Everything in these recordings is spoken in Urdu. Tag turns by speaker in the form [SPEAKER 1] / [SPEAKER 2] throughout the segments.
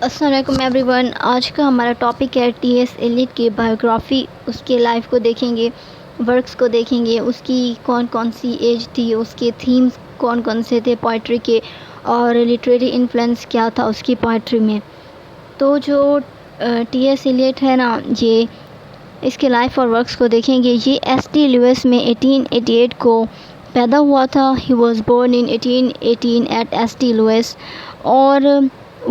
[SPEAKER 1] السلام علیکم ایوری ون. آج کا ہمارا ٹاپک ہے ٹی ایس ایلیٹ کی بایوگرافی. اس کے لائف کو دیکھیں گے، ورکس کو دیکھیں گے، اس کی کون کون سی ایج تھی، اس کے تھیمز کون کون سے تھے پوئٹری کے، اور لٹریری انفلوئنس کیا تھا اس کی پوئٹری میں. تو جو ٹی ایس ایلیٹ ہے نا، یہ اس کے لائف اور ورکس کو دیکھیں گے. یہ ایس ٹی لیوس میں 1888 کو پیدا ہوا تھا. He was born in 1818 at S T Louis. اور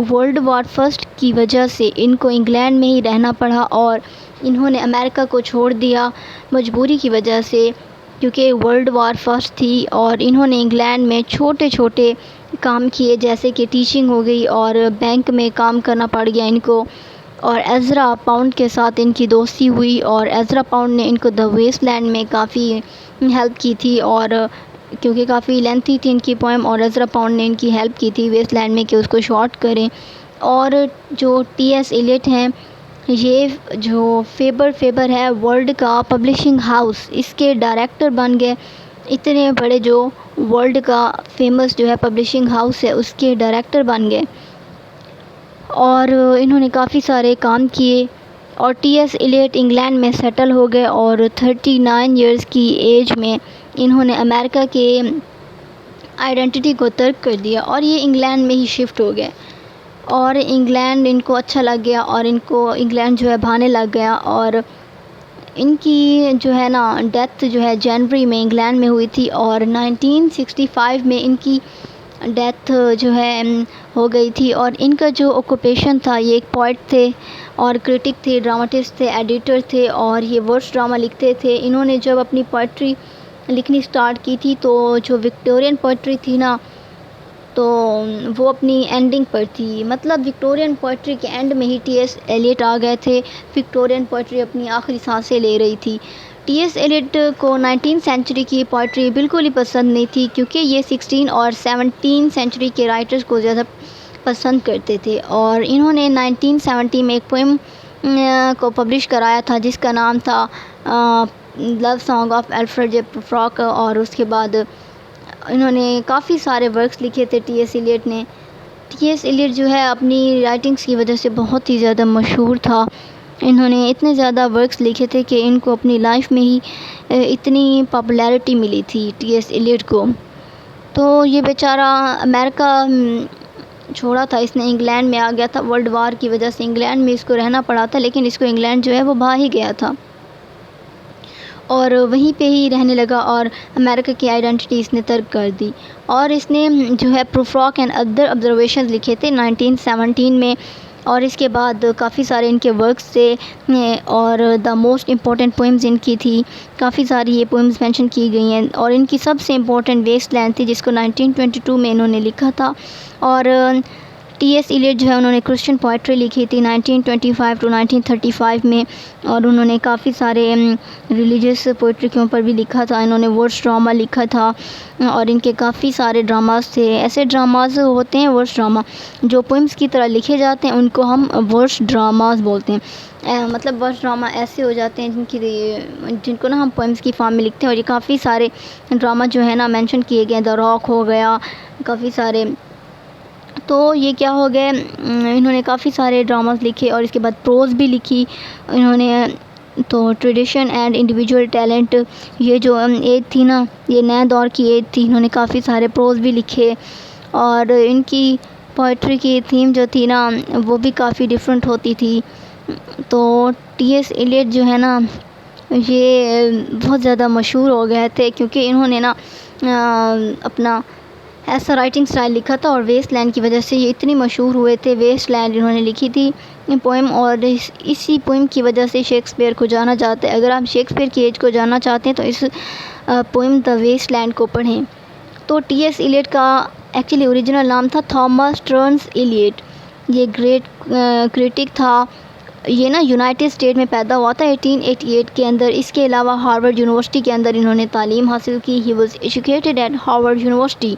[SPEAKER 1] ورلڈ وار فرسٹ کی وجہ سے ان کو انگلینڈ میں ہی رہنا پڑا، اور انہوں نے امریکہ کو چھوڑ دیا مجبوری کی وجہ سے، کیونکہ ورلڈ وار فرسٹ تھی. اور انہوں نے انگلینڈ میں چھوٹے چھوٹے کام کیے، جیسے کہ ٹیچنگ ہو گئی، اور بینک میں کام کرنا پڑ گیا ان کو. اور ایزرا پاؤنڈ کے ساتھ ان کی دوستی ہوئی، اور ایزرا پاؤنڈ نے ان کو دا ویسٹ لینڈ میں کافی ہیلپ کی تھی، اور کیونکہ کافی لینتھی تھی ان کی پوئم، اور ایزرا پاؤنڈ نے ان کی ہیلپ کی تھی ویسٹ لینڈ میں کہ اس کو شارٹ کریں. اور جو ٹی ایس ایلیٹ ہیں، یہ جو فیبر ہے ورلڈ کا پبلشنگ ہاؤس، اس کے ڈائریکٹر بن گئے. اتنے بڑے جو ورلڈ کا فیمس جو ہے پبلشنگ ہاؤس ہے، اس کے ڈائریکٹر بن گئے. اور انہوں نے کافی سارے کام کیے. اور ٹی ایس ایلیٹ انگلینڈ میں سیٹل ہو گئے، اور 39 ایئرز کی ایج میں انہوں نے امریکہ کے آئیڈینٹی کو ترک کر دیا، اور یہ انگلینڈ میں ہی شفٹ ہو گئے. اور انگلینڈ ان کو اچھا لگ گیا، اور ان کو انگلینڈ جو ہے بھانے لگ گیا. اور ان کی جو ہے نا ڈیتھ جو ہے جنوری میں انگلینڈ میں ہوئی تھی، اور 1965 میں ان کی ڈیتھ جو ہے ہو گئی تھی. اور ان کا جو آکوپیشن تھا، یہ ایک پوئٹ تھے، اور کرٹک تھے، ڈراماٹسٹ تھے، ایڈیٹر تھے، اور یہ ورڈس ڈرامہ لکھتے تھے. انہوں نے جب اپنی پوئٹری لکھنی سٹارٹ کی تھی، تو جو وکٹورین پوئٹری تھی نا، تو وہ اپنی اینڈنگ پر تھی. مطلب وکٹورین پوئٹری کے اینڈ میں ہی ٹی ایس ایلیٹ آ گئے تھے. وکٹورین پوئٹری اپنی آخری سانسیں لے رہی تھی. ٹی ایس ایلیٹ کو 19 سینچری کی پوئٹری بالکل ہی پسند نہیں تھی، کیونکہ یہ 16 اور 17 سینچری کے رائٹرز کو زیادہ پسند کرتے تھے. اور انہوں نے 1970 میں ایک پوئم کو پبلش کرایا تھا، جس کا نام تھا لو سانگ آف الفریڈ جے پروفراک. اور اس کے بعد انہوں نے کافی سارے ورکس لکھے تھے ٹی ایس ایلیٹ نے. ٹی ایس ایلیٹ جو ہے اپنی رائٹنگس کی وجہ سے بہت ہی زیادہ مشہور تھا. انہوں نے اتنے زیادہ ورکس لکھے تھے کہ ان کو اپنی لائف میں ہی اتنی پاپولیرٹی ملی تھی ٹی ایس ایلیٹ کو. تو یہ بیچارہ امریکہ چھوڑا تھا، اس نے انگلینڈ میں آ گیا تھا. ورلڈ وار کی وجہ سے انگلینڈ میں اس کو رہنا پڑا تھا، لیکن اس کو انگلینڈ جو ہے وہ بھا ہی گیا تھا، اور وہیں پہ ہی رہنے لگا، اور امریکہ کی آئیڈینٹی اس نے ترک کر دی. اور اس نے جو ہے پروفراک اینڈ ادر آبزرویشنز لکھے تھے 1917 میں. اور اس کے بعد کافی سارے ان کے ورکس تھے، اور دا موسٹ امپورٹنٹ پوئمز ان کی تھی. کافی ساری یہ پوئمز مینشن کی گئی ہیں، اور ان کی سب سے امپورٹنٹ ویسٹ لینڈ تھی، جس کو 1922 میں انہوں نے لکھا تھا. اور ٹی ایس ایلیٹ جو ہے انہوں نے کرسچن پوئٹری لکھی تھی 1925 to 1935 میں. اور انہوں نے کافی سارے ریلیجیس پوئٹری کے اوپر بھی لکھا تھا. انہوں نے ورڈس ڈرامہ لکھا تھا، اور ان کے کافی سارے ڈراماز تھے. ایسے ڈراماز ہوتے ہیں ورڈس ڈرامہ جو پوئمز کی طرح لکھے جاتے ہیں، ان کو ہم ورڈس ڈراماز بولتے ہیں. مطلب ورڈس ڈرامہ ایسے ہو جاتے ہیں جن کو نا ہم پوئمز کی فارم میں لکھتے ہیں. اور یہ کافی سارے ڈرامہ جو ہے نا مینشن کیے گئے ہیں. دا راک ہو گیا، کافی سارے. تو یہ کیا ہو گئے، انہوں نے کافی سارے ڈراماز لکھے، اور اس کے بعد پروز بھی لکھی انہوں نے. تو ٹریڈیشن اینڈ انڈیویجول ٹیلنٹ، یہ جو ایج تھی نا، یہ نئے دور کی ایج تھی. انہوں نے کافی سارے پروز بھی لکھے، اور ان کی پوئٹری کی تھیم جو تھی نا، وہ بھی کافی ڈفرینٹ ہوتی تھی. تو ٹی ایس ایلیٹ جو ہے نا، یہ بہت زیادہ مشہور ہو گئے تھے، کیونکہ انہوں نے نا اپنا ایسا رائٹنگ سٹائل لکھا تھا. اور ویسٹ لینڈ کی وجہ سے یہ اتنی مشہور ہوئے تھے. ویسٹ لینڈ انہوں نے لکھی تھی پوئم، اور اسی پوئم کی وجہ سے شیکسپیئر کو جانا جاتا ہے. اگر آپ شیکسپیئر کی ایج کو جاننا چاہتے ہیں تو اس پوئم دا ویسٹ لینڈ کو پڑھیں. تو ٹی ایس ایلیٹ کا ایکچولی اوریجنل نام تھا تھامس ٹرنس ایلیٹ. یہ گریٹ کرٹک تھا. یہ نا یونائٹڈ اسٹیٹ میں پیدا ہوا تھا 1888 کے اندر. اس کے علاوہ ہارورڈ یونیورسٹی کے اندر انہوں نے تعلیم حاصل کی. He was educated at Harvard university.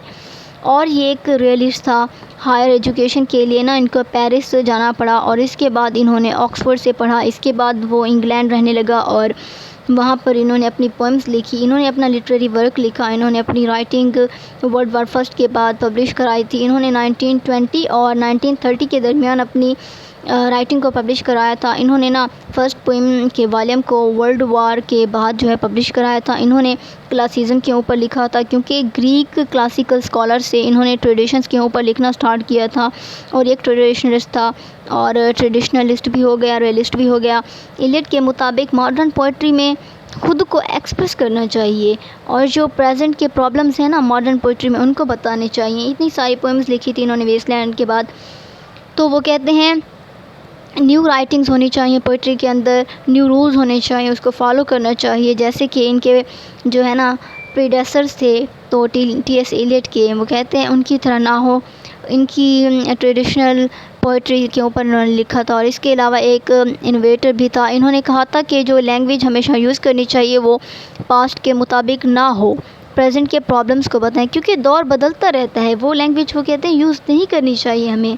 [SPEAKER 1] اور یہ ایک ریئلسٹ تھا. ہائر ایجوکیشن کے لیے نا ان کو پیرس جانا پڑا، اور اس کے بعد انہوں نے آکسفورڈ سے پڑھا. اس کے بعد وہ انگلینڈ رہنے لگا، اور وہاں پر انہوں نے اپنی پوئمز لکھی، انہوں نے اپنا لٹریری ورک لکھا، انہوں نے اپنی رائٹنگ ورلڈ وار فرسٹ کے بعد پبلش کرائی تھی. انہوں نے 1920 اور 1930 کے درمیان اپنی رائٹنگ کو پبلش کرایا تھا. انہوں نے فرسٹ پوئم کے والیوم کو ورلڈ وار کے بعد جو ہے پبلش کرایا تھا. انہوں نے کلاسیزم کے اوپر لکھا تھا، کیونکہ گریک کلاسیکل اسکالر سے انہوں نے ٹریڈیشنز کے اوپر لکھنا سٹارٹ کیا تھا، اور ایک ٹریڈیشنلسٹ تھا اور ٹریڈیشنلسٹ بھی ہو گیا، ریئلسٹ بھی ہو گیا. ایلیٹ کے مطابق ماڈرن پوئٹری میں خود کو ایکسپریس کرنا چاہیے، اور جو پریزنٹ کے پرابلمس ہیں ماڈرن پوئٹری میں ان کو بتانے چاہیے. اتنی ساری پوئمز لکھی تھی انہوں نے ویسٹ لینڈ کے بعد. تو وہ کہتے ہیں نیو رائٹنگز ہونی چاہیے پوئٹری کے اندر، نیو رولز ہونے چاہیے، اس کو فالو کرنا چاہیے. جیسے کہ ان کے جو ہے پریڈیسرز تھے تو ٹی ایس ایلیٹ کے، وہ کہتے ہیں ان کی طرح نہ ہو. ان کی ٹریڈیشنل پوئٹری کے اوپر انہوں نے لکھا تھا. اور اس کے علاوہ ایک انویٹر بھی تھا. انہوں نے کہا تھا کہ جو لینگویج ہمیشہ یوز کرنی چاہیے وہ پاسٹ کے مطابق نہ ہو، پریزنٹ کے پرابلمس کو بتائیں، کیونکہ دور بدلتا رہتا ہے. وہ لینگویج وہ کہتے ہیں یوز نہیں کرنی چاہیے، ہمیں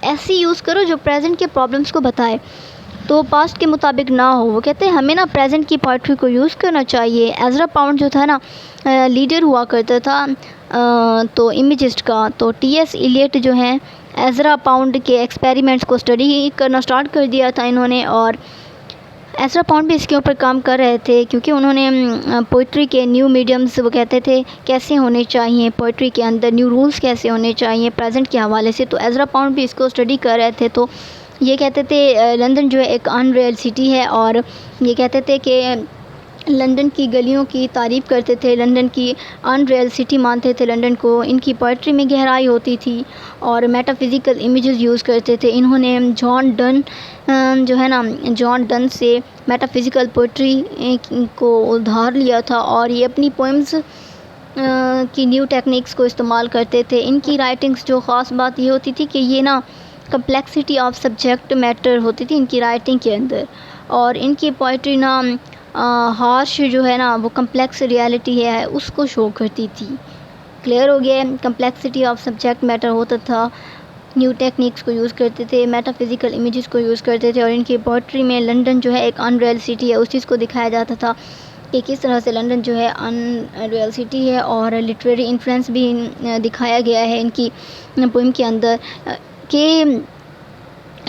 [SPEAKER 1] ایسی یوز کرو جو پریزنٹ کے پرابلمس کو بتائے، تو پاسٹ کے مطابق نہ ہو. وہ کہتے ہیں ہمیں پریزنٹ کی پوئٹری کو یوز کرنا چاہیے. ایزرا پاؤنڈ جو تھا لیڈر ہوا کرتا تھا تو امیجسٹ کا. تو ٹی ایس ایلیٹ جو ہیں ایزرا پاؤنڈ کے ایکسپیریمنٹس کو اسٹڈی کرنا سٹارٹ کر دیا تھا انہوں نے، اور ایزرا پاؤنڈ بھی اس کے اوپر کام کر رہے تھے، کیونکہ انہوں نے پوئٹری کے نیو میڈیمز وہ کہتے تھے کیسے ہونے چاہیے، پوئٹری کے اندر نیو رولز کیسے ہونے چاہیے پریزنٹ کے حوالے سے. تو ایزرا پاؤنڈ بھی اس کو اسٹڈی کر رہے تھے. تو یہ کہتے تھے لندن جو ہے ایک ان ریئل سٹی ہے، اور یہ کہتے تھے کہ لندن کی گلیوں کی تعریف کرتے تھے، لندن کی ان ریئل سٹی مانتے تھے لندن کو. ان کی پوئٹری میں گہرائی ہوتی تھی اور میٹا فزیکل امیجز یوز کرتے تھے. انہوں نے جان ڈن جو ہے جان ڈن سے میٹا فزیکل پوئٹری کو ادھار لیا تھا، اور یہ اپنی پوئمز کی نیو ٹیکنیکس کو استعمال کرتے تھے. ان کی رائٹنگز جو خاص بات یہ ہوتی تھی کہ یہ کمپلیکسٹی آف سبجیکٹ میٹر ہوتی تھی ان کی رائٹنگ کے اندر، اور ان کی پوئٹری ہارش جو ہے وہ کمپلیکس ریالٹی ہے اس کو شو کرتی تھی. کلیئر ہو گیا؟ کمپلیکسٹی آف سبجیکٹ میٹر ہوتا تھا، نیو ٹیکنیکس کو یوز کرتے تھے، میٹا فزیکل امیجز کو یوز کرتے تھے، اور ان کی پوئٹری میں لندن جو ہے ایک ان ریئل سٹی ہے اس چیز کو دکھایا جاتا تھا کہ کس طرح سے لندن جو ہے ان ریئل سٹی ہے. اور لٹریری انفلوئنس بھی دکھایا گیا ہے ان کی پوئم کے اندر، کہ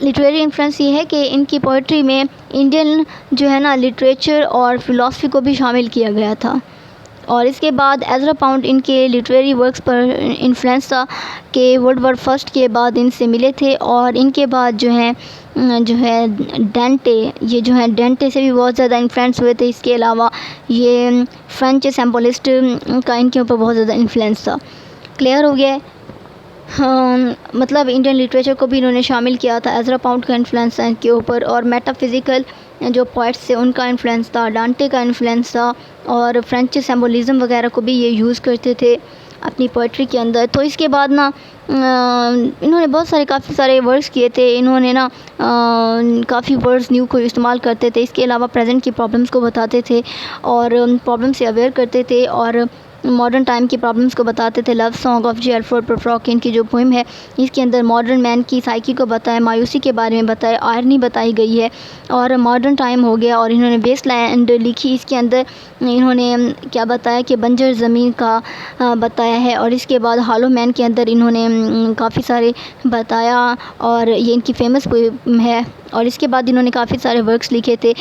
[SPEAKER 1] لٹریری انفلوئنس یہ ہے کہ ان کی پوئٹری میں انڈین جو ہے لٹریچر اور فلاسفی کو بھی شامل کیا گیا تھا. اور اس کے بعد ایزرا پاؤنڈ ان کے لٹریری ورکس پر انفلوئنس تھا کہ ورلڈ وار فرسٹ کے بعد ان سے ملے تھے، اور ان کے بعد جو ہے ڈینٹے، یہ جو ہے ڈینٹے سے بھی بہت زیادہ انفلوئنس ہوئے تھے. اس کے علاوہ یہ فرینچ سمبولسٹ کا ان کے اوپر بہت زیادہ انفلوئنس تھا. کلیئر ہو گیا؟ مطلب انڈین لٹریچر کو بھی انہوں نے شامل کیا تھا. ایزرا پاؤنڈ کا انفلوئنس ان کے اوپر، اور میٹا فزیکل جو پوائٹس تھے ان کا انفلوئنس تھا، ڈانٹے کا انفلوئنس تھا، اور فرینچ سمبولزم وغیرہ کو بھی یہ یوز کرتے تھے اپنی پوئٹری کے اندر. تو اس کے بعد انہوں نے کافی سارے ورڈز کیے تھے. انہوں نے کافی ورڈز نیو کو استعمال کرتے تھے. اس کے علاوہ پریزنٹ کی پرابلمس کو بتاتے تھے اور پرابلم سے اویئر کرتے تھے، اور ماڈرن ٹائم کی پرابلمس کو بتاتے تھے. لو سانگ آف جی الفریڈ پرفراک ان کی جو پوئم ہے اس کے اندر ماڈرن مین کی سائیکی کو بتایا، مایوسی کے بارے میں بتایا، آئرنی بتائی گئی ہے. اور ماڈرن ٹائم ہو گیا اور انہوں نے ویسٹ لینڈ لکھی. اس کے اندر انہوں نے کیا بتایا کہ بنجر زمین کا بتایا ہے. اور اس کے بعد ہالو مین کے اندر انہوں نے کافی سارے بتایا، اور یہ ان کی فیمس پوئم ہے. اور اس کے بعد انہوں نے کافی سارے ورکس لکھے تھے.